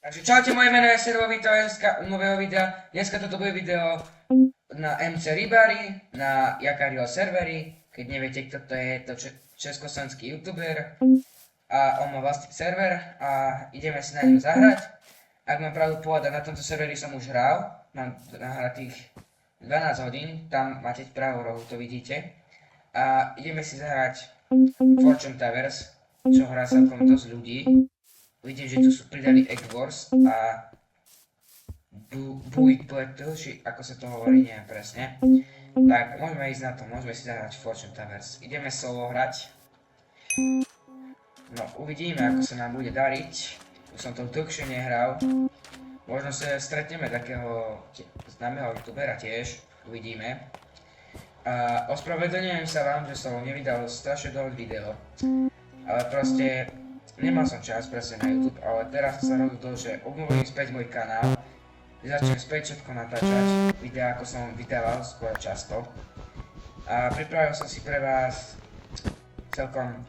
Takže čaute, moje meno je Servo, vítam dneska u nového videa. Dneska toto bude video na MC Rybari, na Jakario serveri. Keď neviete, kto to je to československý youtuber. A on má vlastný server a ideme si na ňom zahrať. Ak mám pravdu povedať, na tomto serveri som už hral. Mám nahratých 12 hodín, tam máte v pravú rohu, to vidíte. A ideme si zahrať Fortune Towers, čo hrá celkom dosť ľudí. Vidím, že tu sú pridali Egg Wars a Buick Battle, či ako sa to hovorí, neviem presne. Tak, môžeme ísť na to, môžeme si zahrať Fortune Towers. Ideme solo hrať. No, uvidíme, ako sa nám bude dariť. Už som to dlhšie nehral. Možno sa stretneme takého známeho youtubera tiež, uvidíme. Ospravedlňujem sa vám, že som nevydal strašne dlho video. Ale proste nemal som čas presne na YouTube, ale teraz sa rozhodol, že obnovím späť môj kanál. Začnem späť všetko natáčať, videá ako som vydával skôr často. A pripravil som si pre vás celkom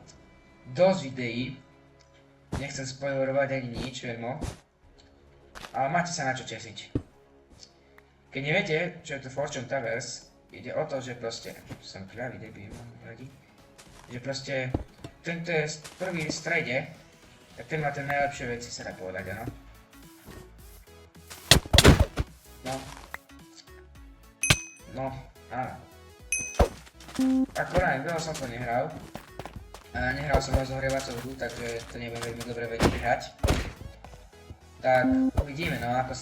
dosť videí. Nechcem spoilerovať ani nič, veľmi. Ale máte sa na čo tešiť. Keď neviete, čo je to Fortune Towers, ide o to, že proste... Som kľavý, debil, že proste... Tento je prvý v strede, tak ten má tie najlepšie veci, sa dá povedať, áno. No, áno. Akorát, veľa som to nehral. Nehral som rozohrievacou hru, takže to nebudem veľmi dobre vedieť hrať. Tak, uvidíme, no, ako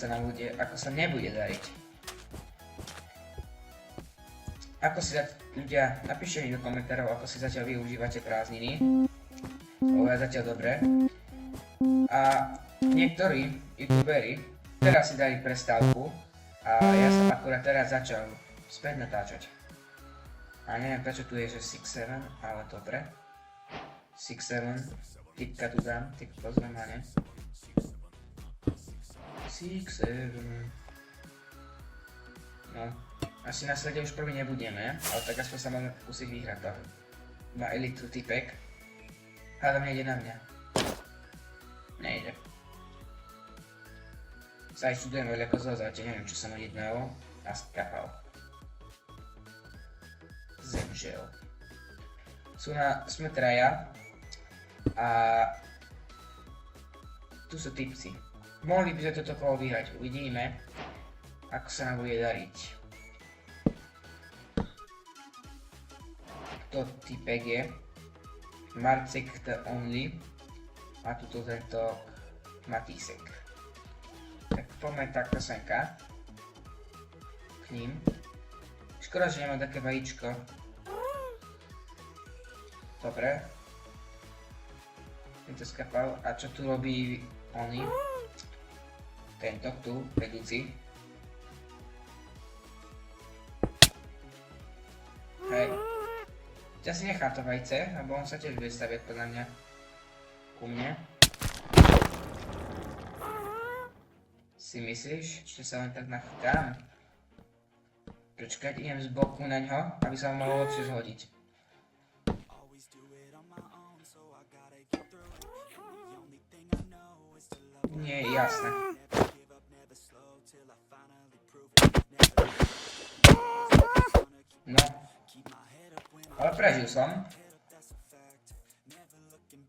sa nebude dariť. Ľudia, napíšte mi do komentárov, ako si zatiaľ využívate prázdniny. To je zatiaľ dobré. A niektorí youtuberi teraz si dali prestávku a ja som akurát teraz začal späť natáčať. A neviem prečo tu je, že 6-7, ale dobre. 6-7, tipka tu dám, tak pozriem a ne. 6-7. No, asi na slede už prvý nebudeme, ale tak aspoň sa máme pokúsiť vyhrať to. Má elitu typek. Hádam nejde na mňa. Nejde. Sa aj študujem veľa kozov, zatiaľ neviem, čo sa mu jednalo. A skapal. Zemžel. Sme traja. A tu sú tipci. Mohli by sme toto kolo vyhrať, uvidíme, ako sa nám bude dariť. Kto typek je? Marcek the Only. A tuto tento Matísek. Tak poďme takto senka. K ním. Škoda, že nemám také vajíčko. Dobre. Tento skapal. A čo tu robí oni? Tento tu, vedúci. Hej. Ja si nechám to vajce, lebo on sa tiež bude staviať podľa mňa ku mne. Si myslíš, že sa len tak nachytám? Počkať, idem z boku na ňo, aby sa ho mohol lepšie zhodiť. Nie, jasné. No. Ale prežil som.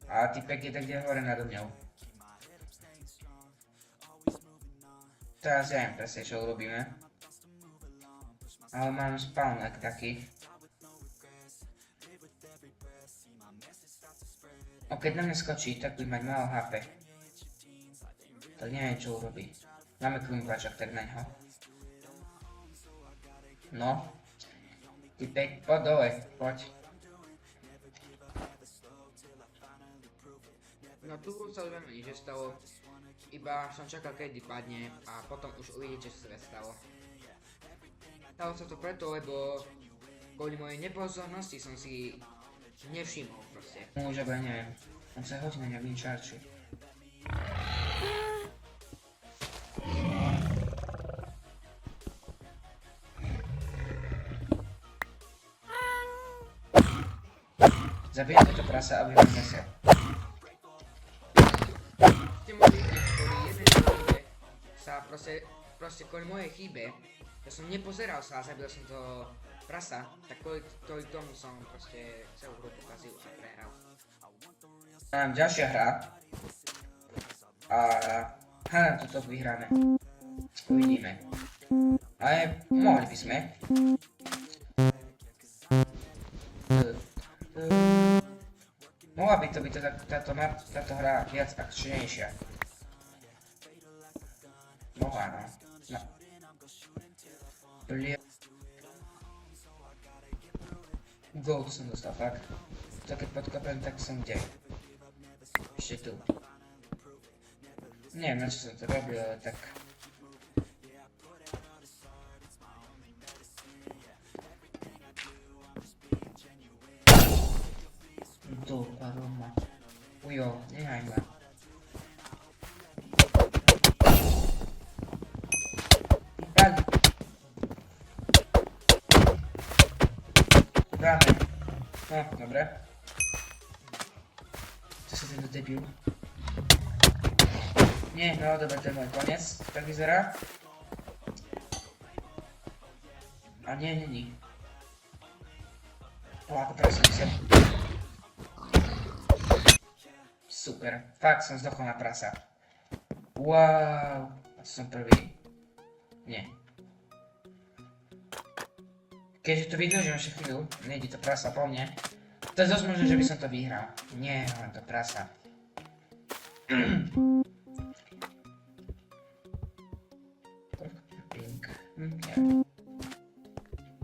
A typek je tak kde hore nado mňou. Teraz ja neviem presne, čo urobíme. Ale mám spawnek taký. A keď na mňa skočí, tak bude mať málo HP. Tak neviem, čo urobí. Máme krumpáčok, tak na ňo. No. Typek, poď dole, poď. No tu sa už veľmi nič stalo. Iba som čakal, kedy padne a potom už uvidíte, čo sa stalo. Stalo sa to preto, lebo kvôli mojej nepozornosti som si nevšimol proste. Už ja neviem, on sa hodí na mňa vinčarči. Zabijem toto prasa, aby ho znesel. Ste mohli vidieť, ktorý jeden sa, proste kvôli mojej chybe, ja som nepozeral sa a zabil som to prasa, tak kvôli tomu som proste celú hru pokazil a prehral. Mám ďalšia hra a hádam toto vyhráme. Uvidíme. Ale mohli by sme. Mohla by to byť táto hra viac akčnejšia. Mohla, no. Gold som dostal, fakt. To keď podkopem, tak som kde? Ešte tu. Neviem, na čo som to robil, ale tak... Dopa Roma. Ujo, nehaj ma. Pali. Dáme. No, dobre. Co sa tento debil? Nie, no dobre, to je môj koniec. Tak vyzerá. A nie. Ako teraz som sem. Super, fakt som zdochol na prasa. Wow, a to som prvý. Nie. Keďže to vydržím ešte chvíľu, nejde to prasa po mne, to je dosť možné, že by som to vyhral. Nie, len to prasa.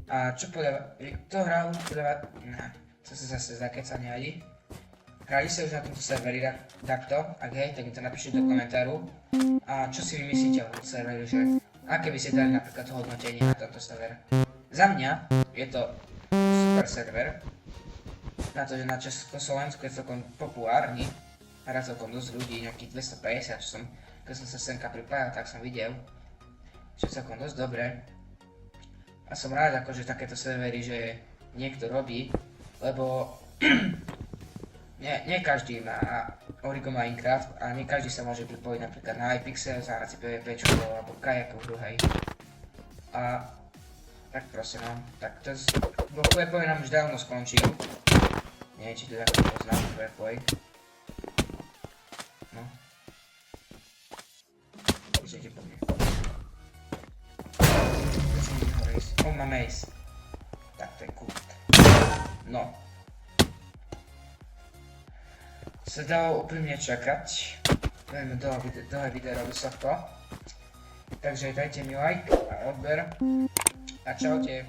A čo podľa... Kto hral? To sa zase zakecanie ani. Hrali sa už na tomto serveri takto? Ak hej, tak mi to napíšte do komentáru. A čo si vymyslíte o tomto serveri, že aké by ste dali napríklad hodnotenie na tomto server? Za mňa je to super server. Na to, že na Československu je celkom populárny. Hrá celkom dosť ľudí, nejakých 250, keď som sa semka pripájal, tak som videl. Že celkom dosť dobré. A som rád akože takéto servery, že niekto robí, lebo nie každý má Origo Minecraft a nie každý sa môže pripojiť napríklad na iPixel, zahrať si PvPčko alebo kajakov druhej. A tak proste no, tak to PvP nám už dávno skončil. Nie, či to takto poznám PvP. No. Vyšete po mne. On má mace. Tak to je kult. No. Sa dalo úprimne čakať. Budeme dlhé video vysoko. Takže dajte mi like a odber. A čaute.